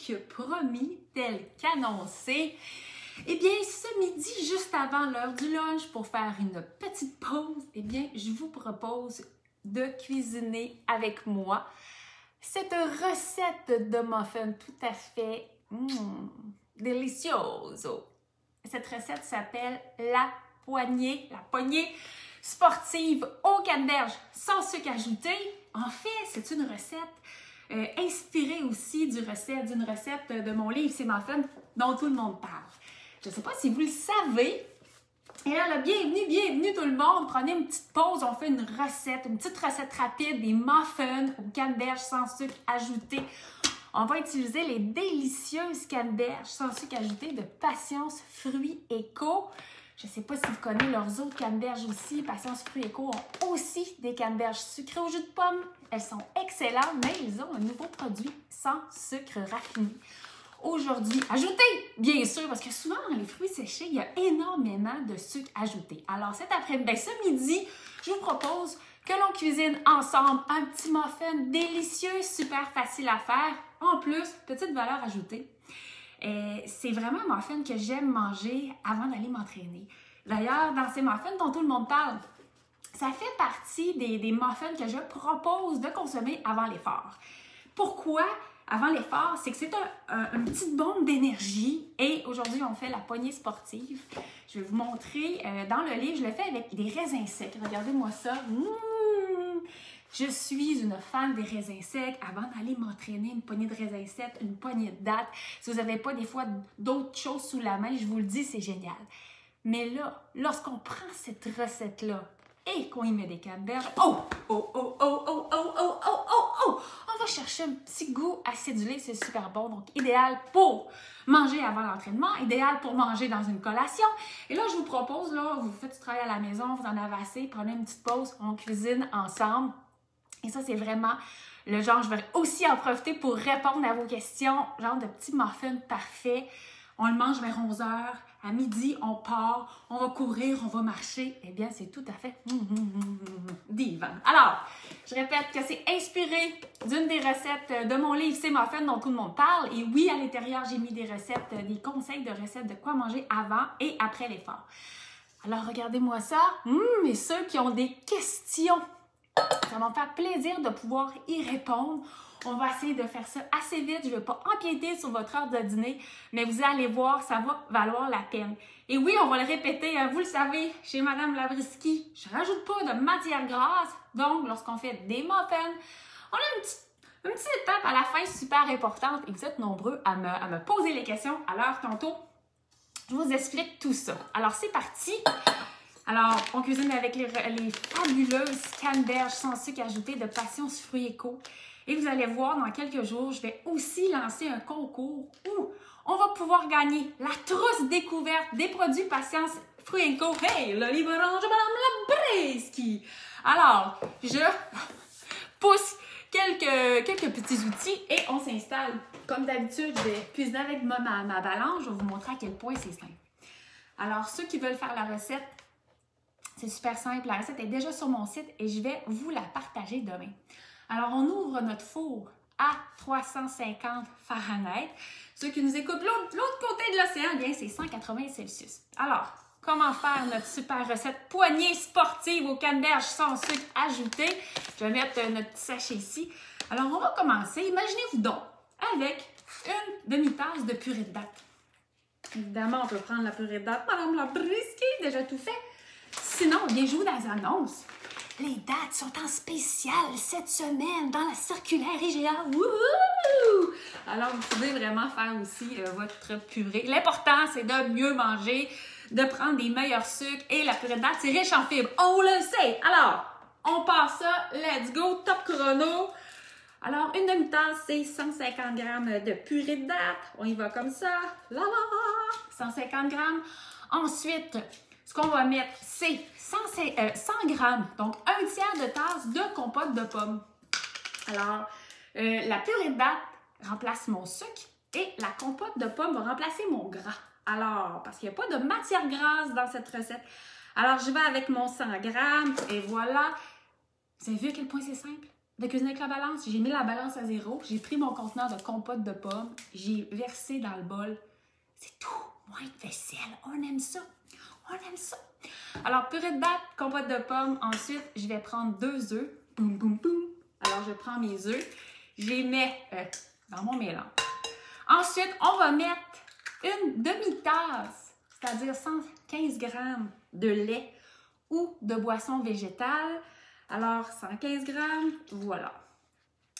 que promis, tel qu'annoncé, eh bien, ce midi, juste avant l'heure du lunch, pour faire une petite pause, eh bien, je vous propose de cuisiner avec moi cette recette de muffins tout à fait délicieuse. Cette recette s'appelle la poignée sportive au canneberge sans sucre ajouté. En fait, c'est une recette inspirée aussi d'une recette de mon livre C'est muffins dont tout le monde parle. Je ne sais pas si vous le savez. Et là, bienvenue tout le monde. Prenez une petite pause, on fait une petite recette rapide des muffins au canneberge sans sucre ajouté. On va utiliser les délicieuses canneberges sans sucre ajouté de Patience Fruits Eco. Je ne sais pas si vous connaissez leurs autres canneberges aussi. Patience Fruits Eco ont aussi des canneberges sucrées au jus de pomme. Elles sont excellentes, mais ils ont un nouveau produit sans sucre raffiné. Aujourd'hui, ajouté, bien sûr, parce que souvent dans les fruits séchés, il y a énormément de sucre ajouté. Alors cet après-midi, ce midi, je vous propose que l'on cuisine ensemble un petit muffin délicieux, super facile à faire. En plus, petite valeur ajoutée. C'est vraiment un muffin que j'aime manger avant d'aller m'entraîner. D'ailleurs, dans ces muffins dont tout le monde parle, ça fait partie des muffins que je propose de consommer avant l'effort. Pourquoi avant l'effort? C'est que c'est une petite bombe d'énergie. Et aujourd'hui, on fait la poignée sportive. Je vais vous montrer dans le livre, je le fais avec des raisins secs. Regardez-moi ça. Je suis une fan des raisins secs. Avant d'aller m'entraîner, une poignée de raisins secs, une poignée de dattes. Si vous n'avez pas des fois d'autres choses sous la main, je vous le dis, c'est génial. Mais là, lorsqu'on prend cette recette-là et qu'on y met des canneberges, on va chercher un petit goût acidulé, c'est super bon. Donc, idéal pour manger avant l'entraînement, idéal pour manger dans une collation. Et là, je vous propose, là, vous faites du travail à la maison, vous en avez assez, prenez une petite pause, on cuisine ensemble. Et ça, c'est vraiment le genre, je vais aussi en profiter pour répondre à vos questions, genre de petits muffins parfaits. On le mange vers 11h, à midi, on part, on va courir, on va marcher. Eh bien, c'est tout à fait divin. Alors, je répète que c'est inspiré d'une des recettes de mon livre C'est muffins dont tout le monde parle. Et oui, à l'intérieur, j'ai mis des recettes, des conseils de recettes de quoi manger avant et après l'effort. Alors, regardez-moi ça. Et ceux qui ont des questions, ça va me faire plaisir de pouvoir y répondre. On va essayer de faire ça assez vite. Je ne vais pas empiéter sur votre heure de dîner, mais vous allez voir, ça va valoir la peine. Et oui, on va le répéter, hein, vous le savez, chez Madame Labriski, je ne rajoute pas de matière grasse. Donc, lorsqu'on fait des muffins, on a une petite étape à la fin super importante et vous êtes nombreux à me poser les questions. Alors, tantôt, je vous explique tout ça. Alors, c'est parti. Alors, on cuisine avec les fabuleuses canneberges sans sucre ajouté de Patience Fruits Eco. Et vous allez voir, dans quelques jours, je vais aussi lancer un concours où on va pouvoir gagner la trousse découverte des produits Patience Fruits Eco. Hey, le livre orange de Madame Labriski! Alors, je pousse quelques petits outils et on s'installe. Comme d'habitude, je vais cuisiner avec ma balance. Je vais vous montrer à quel point c'est simple. Alors, ceux qui veulent faire la recette, c'est super simple. La recette est déjà sur mon site et je vais vous la partager demain. Alors, on ouvre notre four à 350 Fahrenheit. Ceux qui nous écoutent de l'autre côté de l'océan, bien, c'est 180 Celsius. Alors, comment faire notre super recette poignée sportive au canneberge sans sucre ajouté? Je vais mettre notre petit sachet ici. Alors, on va commencer. Imaginez-vous donc avec une demi-tasse de purée de dattes. Évidemment, on peut prendre la purée de dattes. Madame Labriski, déjà tout fait. Sinon, bien joué dans les annonces. Les dates sont en spécial cette semaine dans la circulaire IGA. Wouhou! Alors, vous pouvez vraiment faire aussi votre purée. L'important, c'est de mieux manger, de prendre des meilleurs sucres. Et la purée de dattes, c'est riche en fibres. On le sait. Alors, on passe ça. Let's go. Top chrono. Alors, une demi-tasse, c'est 150 g de purée de dattes. On y va comme ça. Là, 150 g. Ensuite, ce qu'on va mettre, c'est 100 g, donc un tiers de tasse de compote de pommes. Alors, la purée de dattes remplace mon sucre et la compote de pommes va remplacer mon gras. Alors, parce qu'il n'y a pas de matière grasse dans cette recette. Alors, je vais avec mon 100 g et voilà. Vous avez vu à quel point c'est simple? de cuisiner avec la balance. J'ai mis la balance à 0. J'ai pris mon conteneur de compote de pommes. J'ai versé dans le bol. C'est tout. Moins de vaisselle. On aime ça. On aime ça. Alors, purée de dattes, compote de pommes. Ensuite, je vais prendre 2 œufs. Boum, boum, boum. Alors, je prends mes œufs. Je les mets dans mon mélange. Ensuite, on va mettre une demi-tasse, c'est-à-dire 115 g de lait ou de boisson végétale. Alors, 115 g, voilà.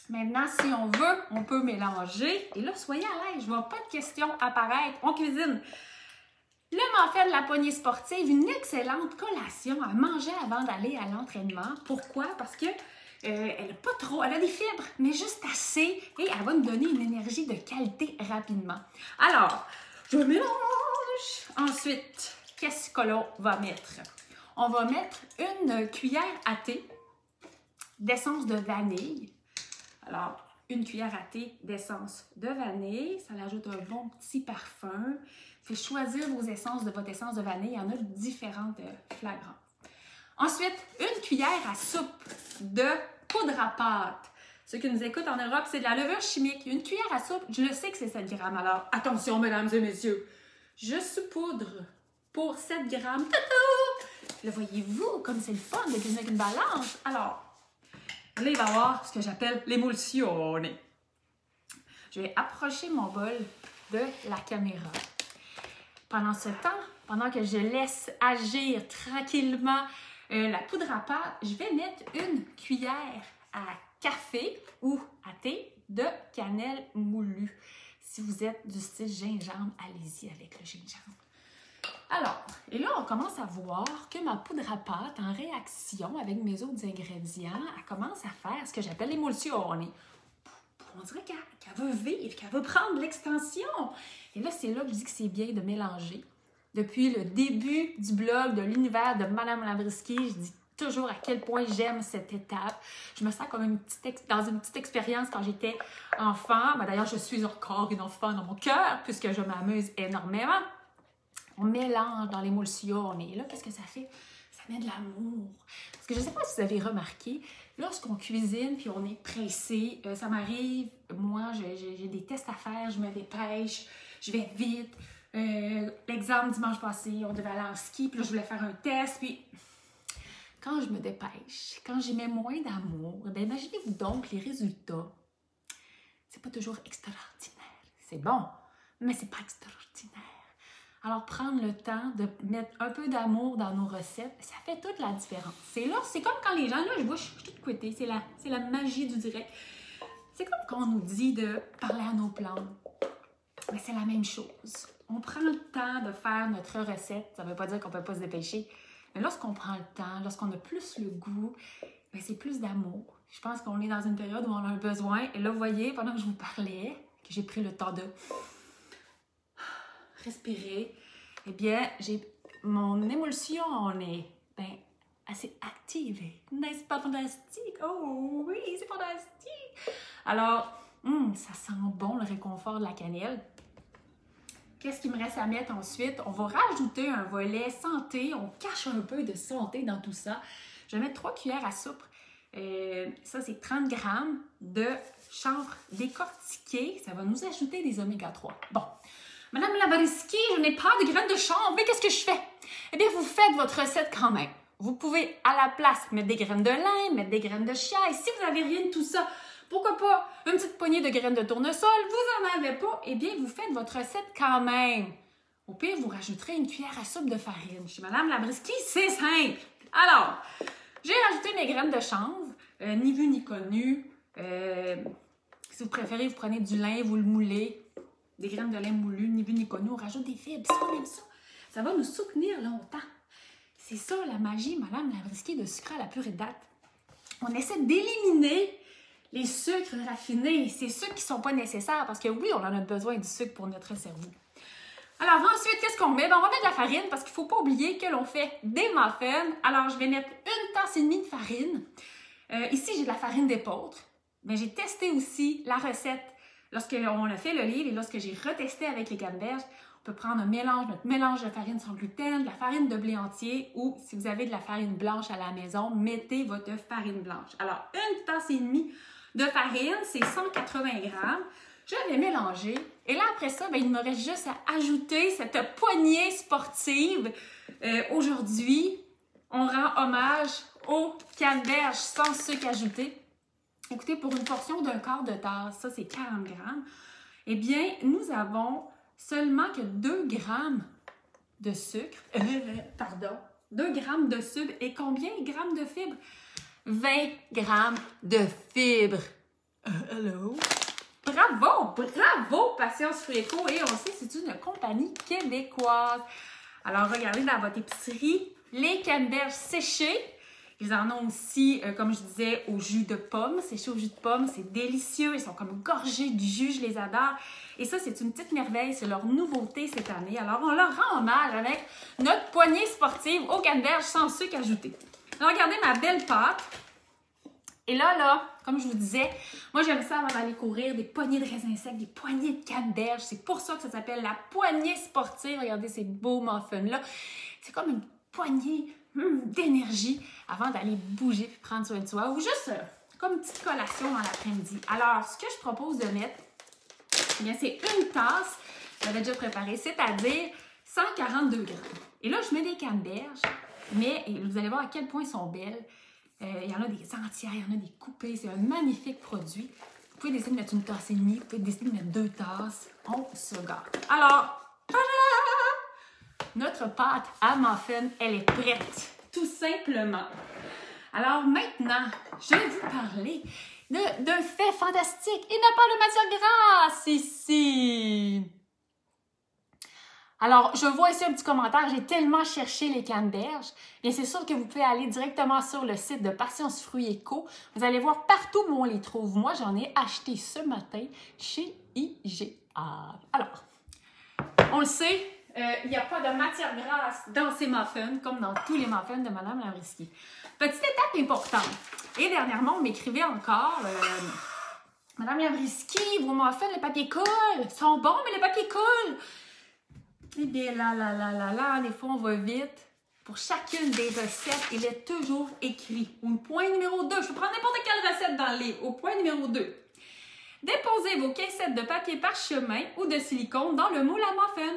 Maintenant, si on veut, on peut mélanger. Et là, soyez à l'aise, je vois pas de questions apparaître. On cuisine. Le muffin de la poignée sportive, une excellente collation à manger avant d'aller à l'entraînement. Pourquoi? Parce que elle n'a pas trop, elle a des fibres, mais juste assez. Et elle va nous donner une énergie de qualité rapidement. Alors, je mélange. Ensuite, qu'est-ce que l'on va mettre? On va mettre une cuillère à thé d'essence de vanille. Alors, une cuillère à thé d'essence de vanille. Ça ajoute un bon petit parfum. Fait choisir vos essences de votre essence de vanille. Il y en a différentes flagrantes. Ensuite, une cuillère à soupe de poudre à pâte. Ceux qui nous écoutent en Europe, c'est de la levure chimique. Une cuillère à soupe, je le sais que c'est 7 grammes. Alors, attention, mesdames et messieurs. Je saupoudre pour 7 grammes. Le voyez-vous, comme c'est le fun de cuisiner avec une balance. Alors, là, il va y avoir ce que j'appelle l'émulsion. Je vais approcher mon bol de la caméra. Pendant ce temps, pendant que je laisse agir tranquillement la poudre à pâte, je vais mettre une cuillère à café ou à thé de cannelle moulue. Si vous êtes du style gingembre, allez-y avec le gingembre. Alors, et là, on commence à voir que ma poudre à pâte, en réaction avec mes autres ingrédients, elle commence à faire ce que j'appelle l'émulsion. On dirait qu'elle veut vivre, qu'elle veut prendre l'extension. Et là, c'est là que je dis que c'est bien de mélanger. Depuis le début du blog de l'univers de Madame Labriski, je dis toujours à quel point j'aime cette étape. Je me sens comme dans une petite expérience quand j'étais enfant. Ben, d'ailleurs, je suis encore une enfant dans mon cœur puisque je m'amuse énormément. On mélange dans l'émulsion. Et là, qu'est-ce que ça fait? Ça met de l'amour. Parce que je ne sais pas si vous avez remarqué, lorsqu'on cuisine puis on est pressé, ça m'arrive, moi, j'ai des tests à faire, je me dépêche, je vais vite. L'exemple dimanche passé, on devait aller en ski, puis là, je voulais faire un test, puis quand je me dépêche, quand j'y mets moins d'amour, bien, imaginez-vous donc les résultats. C'est pas toujours extraordinaire. C'est bon, mais c'est pas extraordinaire. Alors, prendre le temps de mettre un peu d'amour dans nos recettes, ça fait toute la différence. C'est comme quand les gens, là, je vois, je suis toute couettée, c'est la magie du direct. C'est comme quand on nous dit de parler à nos plantes. Mais c'est la même chose. On prend le temps de faire notre recette. Ça ne veut pas dire qu'on ne peut pas se dépêcher. Mais lorsqu'on prend le temps, lorsqu'on a plus le goût, c'est plus d'amour. Je pense qu'on est dans une période où on a besoin. Et là, vous voyez, pendant que je vous parlais, que j'ai pris le temps de respirer, eh bien, mon émulsion est assez activée. N'est-ce pas fantastique? Oh oui, c'est fantastique! Alors, ça sent bon le réconfort de la cannelle. Qu'est-ce qu'il me reste à mettre ensuite? On va rajouter un volet santé. On cache un peu de santé dans tout ça. Je vais mettre 3 cuillères à soupe. Ça, c'est 30 grammes de chanvre décortiqué. Ça va nous ajouter des oméga 3. Bon. Madame Labriski, je n'ai pas de graines de chanvre, mais qu'est-ce que je fais? Eh bien, vous faites votre recette quand même. Vous pouvez, à la place, mettre des graines de lin, mettre des graines de chia. Et si vous n'avez rien de tout ça, pourquoi pas une petite poignée de graines de tournesol? Vous n'en avez pas? Eh bien, vous faites votre recette quand même. Au pire, vous rajouterez une cuillère à soupe de farine. Chez Madame Labriski, c'est simple. Alors, j'ai rajouté mes graines de chanvre, ni vu ni connu. Si vous préférez, vous prenez du lin, vous le moulez. Des graines de lin moulu, ni vu ni connu. On rajoute des fibres. Si on aime ça, ça va nous soutenir longtemps. C'est ça la magie, Madame Labriski, de sucre à la purée de date. On essaie d'éliminer les sucres raffinés, ces sucres qui ne sont pas nécessaires parce que oui, on en a besoin du sucre pour notre cerveau. Alors ensuite, qu'est-ce qu'on met? On va mettre de la farine parce qu'il ne faut pas oublier que l'on fait des muffins. Alors je vais mettre 1,5 tasse de farine. Ici, j'ai de la farine d'épeautre, mais j'ai testé aussi la recette lorsqu'on a fait le livre et lorsque j'ai retesté avec les canneberges, on peut prendre un mélange, notre mélange de farine sans gluten, de la farine de blé entier ou si vous avez de la farine blanche à la maison, mettez votre farine blanche. Alors, une tasse et demie de farine, c'est 180 grammes. Je vais mélanger. Et là, après ça, ben, il me reste juste à ajouter cette poignée sportive. Aujourd'hui, on rend hommage aux canneberges sans sucre ajouté. Écoutez, pour une portion d'un quart de tasse, ça c'est 40 grammes, eh bien, nous avons seulement que 2 grammes de sucre. 2 grammes de sucre. Et combien de grammes de fibres? 20 grammes de fibres. Hello? Bravo! Bravo, Patience Fruits Éco! Et on sait que c'est une compagnie québécoise. Alors, regardez dans votre épicerie, les canneberges séchées. Ils en ont aussi, comme je disais, au jus de pomme. Séchés au jus de pomme, c'est délicieux. Ils sont comme gorgés du jus, je les adore. Et ça, c'est une petite merveille. C'est leur nouveauté cette année. Alors, on leur rend hommage avec notre poignée sportive aux canneberges sans sucre ajouté. Alors, regardez ma belle pâte. Et là, comme je vous disais, moi, j'aime ça avant d'aller courir, des poignées de raisins secs, des poignées de canneberges. C'est pour ça que ça s'appelle la poignée sportive. Regardez ces beaux muffins-là. C'est comme une poignée d'énergie avant d'aller bouger et prendre soin de soi. Ou juste comme une petite collation dans l'après-midi. Alors, ce que je propose de mettre, eh bien, c'est une tasse, j'avais déjà préparé, c'est-à-dire 142 grammes. Et là, je mets des canneberges, mais vous allez voir à quel point elles sont belles. Il y en a des entières, il y en a des coupées. C'est un magnifique produit. Vous pouvez décider de mettre une tasse et demie, vous pouvez décider de mettre 2 tasses. On se gâte. Alors, notre pâte à muffin, elle est prête, tout simplement. Alors maintenant, je vais vous parler d'un fait fantastique. Il n'y a pas de matière grasse ici. Alors, je vois ici un petit commentaire. J'ai tellement cherché les canneberges. Et c'est sûr que vous pouvez aller directement sur le site de Patience Fruits Éco. Vous allez voir partout où on les trouve. Moi, j'en ai acheté ce matin chez IGA. Alors, on le sait, il n'y a pas de matière grasse dans ces muffins, comme dans tous les muffins de Mme Lavrisky. Petite étape importante. Et dernièrement, on m'écrivait encore... Mme Lavrisky, vos muffins, le papier coule. Ils sont bons, mais le papier coule. Eh bien, là, des fois, on va vite. Pour chacune des recettes, il est toujours écrit. Au point numéro 2, je peux prendre n'importe quelle recette dans le livre. Au point numéro 2, déposez vos caissettes de papier parchemin ou de silicone dans le moule à muffin.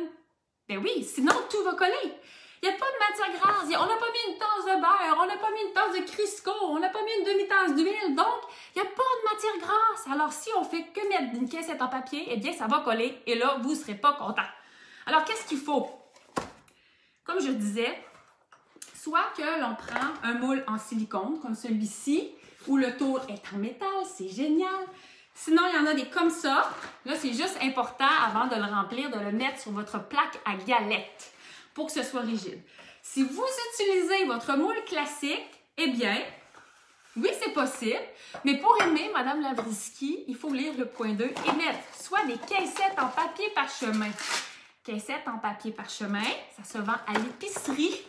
Ben oui, sinon tout va coller. Il n'y a pas de matière grasse. On n'a pas mis une tasse de beurre, on n'a pas mis une tasse de Crisco, on n'a pas mis une demi-tasse d'huile. Donc, il n'y a pas de matière grasse. Alors, si on fait que mettre une caissette en papier, eh bien, ça va coller et là, vous ne serez pas content. Alors, qu'est-ce qu'il faut? Comme je disais, soit que l'on prend un moule en silicone, comme celui-ci, où le tour est en métal, c'est génial. Sinon, il y en a des comme ça. Là, c'est juste important, avant de le remplir, de le mettre sur votre plaque à galettes pour que ce soit rigide. Si vous utilisez votre moule classique, eh bien, oui, c'est possible, mais pour aimer Mme Lavrisky, il faut lire le point 2 et mettre soit des caissettes en papier parchemin. Caissettes en papier parchemin, ça se vend à l'épicerie,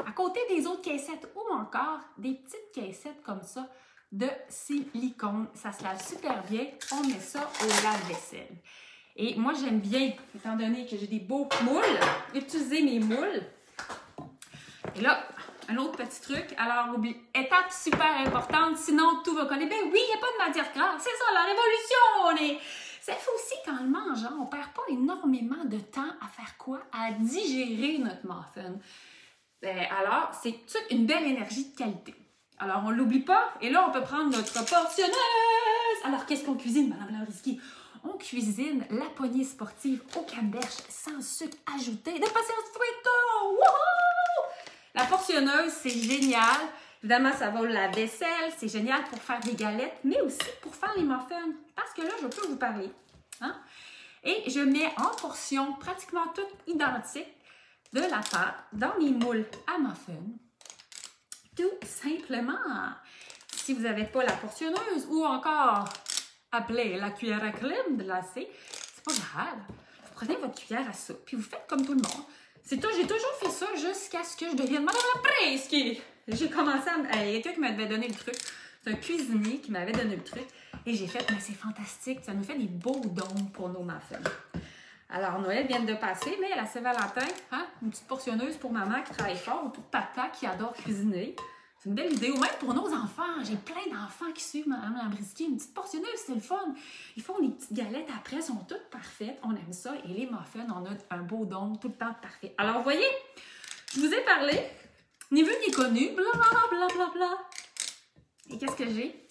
à côté des autres caissettes ou encore des petites caissettes comme ça de silicone. Ça se lave super bien, on met ça au lave-vaisselle. Et moi, j'aime bien, étant donné que j'ai des beaux moules, utiliser mes moules. Et là, un autre petit truc, alors étape super importante, sinon tout va coller. Ben oui, il n'y a pas de matière grasse, c'est ça, la révolution, Ça fait aussi qu'en le mangeant, on ne perd pas énormément de temps à faire quoi? À digérer notre muffin. Alors, c'est toute une belle énergie de qualité. Alors, on ne l'oublie pas. Et là, on peut prendre notre portionneuse. Alors, qu'est-ce qu'on cuisine, Mme Lavrisky? On cuisine la poignée sportive aux canneberges sans sucre ajouté de Patience Fruits Éco. Wouhou! La portionneuse, c'est génial. Évidemment, ça va au lave-vaisselle. C'est génial pour faire des galettes, mais aussi pour faire les muffins. Parce que là, je peux vous parler. Hein? Et je mets en portions pratiquement toutes identiques de la pâte dans mes moules à muffins. Tout simplement. Si vous n'avez pas la portionneuse ou encore appelée la cuillère à crème glacée, c'est pas grave. Vous prenez votre cuillère à soupe puis vous faites comme tout le monde. J'ai toujours fait ça jusqu'à ce que je devienne Mme Lavrisky. J'ai commencé à... Il y a quelqu'un qui m'avait donné le truc. C'est un cuisinier qui m'avait donné le truc. Et j'ai fait, mais c'est fantastique, ça nous fait des beaux dons pour nos muffins. Alors, Noël vient de passer, mais la Saint-Valentin, hein, une petite portionneuse pour maman qui travaille fort ou pour papa qui adore cuisiner. C'est une belle idée. Ou même pour nos enfants. J'ai plein d'enfants qui suivent Mme Lambriski. Une petite portionneuse, c'est le fun. Ils font des petites galettes après, elles sont toutes parfaites. On aime ça. Et les muffins, on a un beau don tout le temps parfait. Alors, vous voyez, je vous ai parlé, ni vu ni connu, blablabla. Et qu'est-ce que j'ai?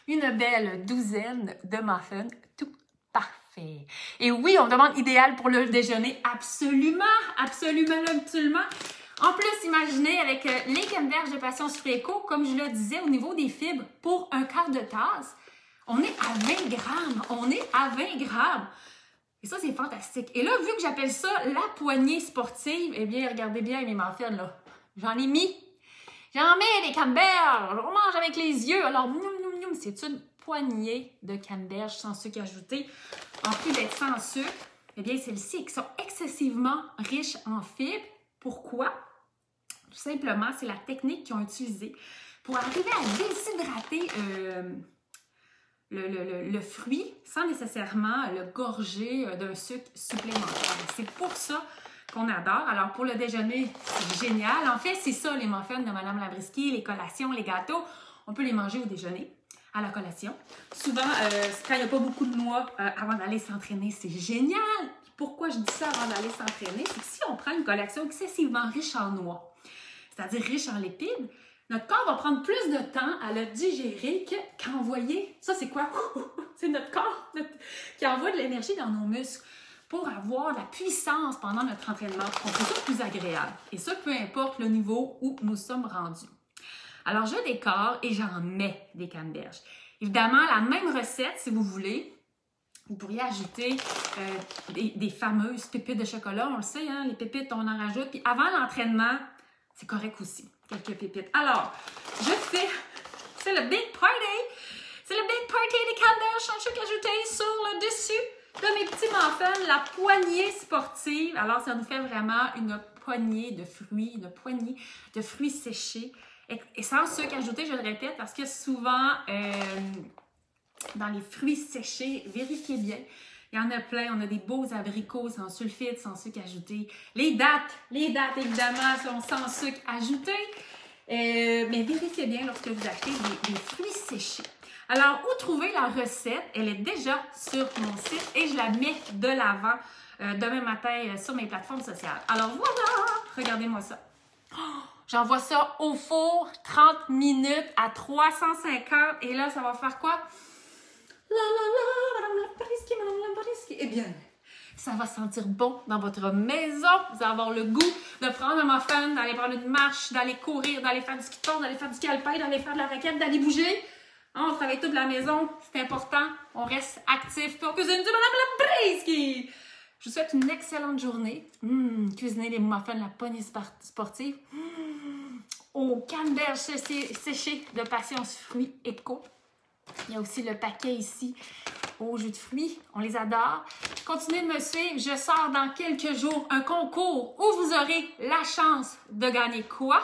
Une belle douzaine de muffins tout parfait. Et oui, on me demande idéal pour le déjeuner. Absolument, absolument, absolument. En plus, imaginez avec les canneberges de Passion Fruits Éco, comme je le disais, au niveau des fibres, pour un quart de tasse, on est à 20 grammes. On est à 20 grammes. Et ça, c'est fantastique. Et là, vu que j'appelle ça la poignée sportive, eh bien, regardez bien mes muffins, là. J'en ai mis. J'en mets des canneberges. On mange avec les yeux. Alors, c'est une poignée de canneberges sans sucre ajouté. En plus d'être sans sucre, eh bien, celles-ci qui sont excessivement riches en fibres. Pourquoi? Tout simplement, c'est la technique qu'ils ont utilisée pour arriver à déshydrater le fruit sans nécessairement le gorger d'un sucre supplémentaire. C'est pour ça qu'on adore. Alors, pour le déjeuner, c'est génial. En fait, c'est ça, les muffins de Mme Lambriski, les collations, les gâteaux. On peut les manger au déjeuner, à la collation. Souvent, quand il n'y a pas beaucoup de noix avant d'aller s'entraîner, c'est génial! Pourquoi je dis ça avant d'aller s'entraîner? C'est que si on prend une collation excessivement riche en noix, c'est-à-dire riche en lipides, notre corps va prendre plus de temps à le digérer qu'envoyer. Ça, c'est quoi? C'est notre corps qui envoie de l'énergie dans nos muscles pour avoir de la puissance pendant notre entraînement. On fait ça plus agréable. Et ça, peu importe le niveau où nous sommes rendus. Alors, je décore et j'en mets des canneberges. Évidemment, la même recette, si vous voulez. Vous pourriez ajouter des fameuses pépites de chocolat. On le sait, hein, les pépites, on en rajoute. Puis avant l'entraînement, c'est correct aussi, quelques pépites. Alors, je fais, c'est le big party. C'est le big party des canneberges sans sucre ajouté sur le dessus de mes petits muffins, la poignée sportive. Alors, ça nous fait vraiment une poignée de fruits, séchés. Et sans sucre ajouté, je le répète, parce que souvent, dans les fruits séchés, vérifiez bien. Il y en a plein. On a des beaux abricots sans sulfite, sans sucre ajouté. Les dattes, évidemment, sont sans sucre ajouté. Mais vérifiez bien lorsque vous achetez des fruits séchés. Alors, où trouver la recette? Elle est déjà sur mon site et je la mets de l'avant demain matin sur mes plateformes sociales. Alors voilà! Regardez-moi ça. Oh, j'envoie ça au four, 30 minutes à 350. Et là, ça va faire quoi? Madame Lambriski. Eh bien, ça va sentir bon dans votre maison. Vous allez avoir le goût de prendre un muffin, d'aller prendre une marche, d'aller courir, d'aller faire du ski de fond, d'aller faire du alpin, d'aller faire de la raquette, d'aller bouger. On travaille tout de la maison, c'est important. On reste actif. Puis on cuisine du Mme Lambriski. Je vous souhaite une excellente journée. Cuisiner les muffins de la poignée sportive. Aux canneberges séchées de Passion Fruits Éco. Il y a aussi le paquet ici au jus de fruits. On les adore. Continuez de me suivre. Je sors dans quelques jours un concours où vous aurez la chance de gagner quoi?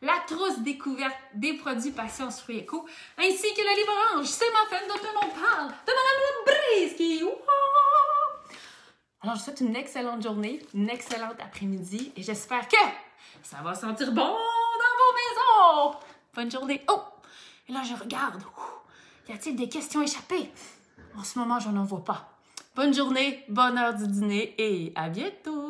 La trousse découverte des produits Passion Fruits Éco, ainsi que le livre orange. C'est muffins dont tout le monde parle. De Mme Lambriski. Alors, je vous souhaite une excellente journée, une excellente après-midi et j'espère que ça va sentir bon dans vos maisons. Bonne journée. Oh! Et là, je regarde. Y a-t-il des questions échappées? En ce moment, je n'en vois pas. Bonne journée, bonne heure du dîner et à bientôt!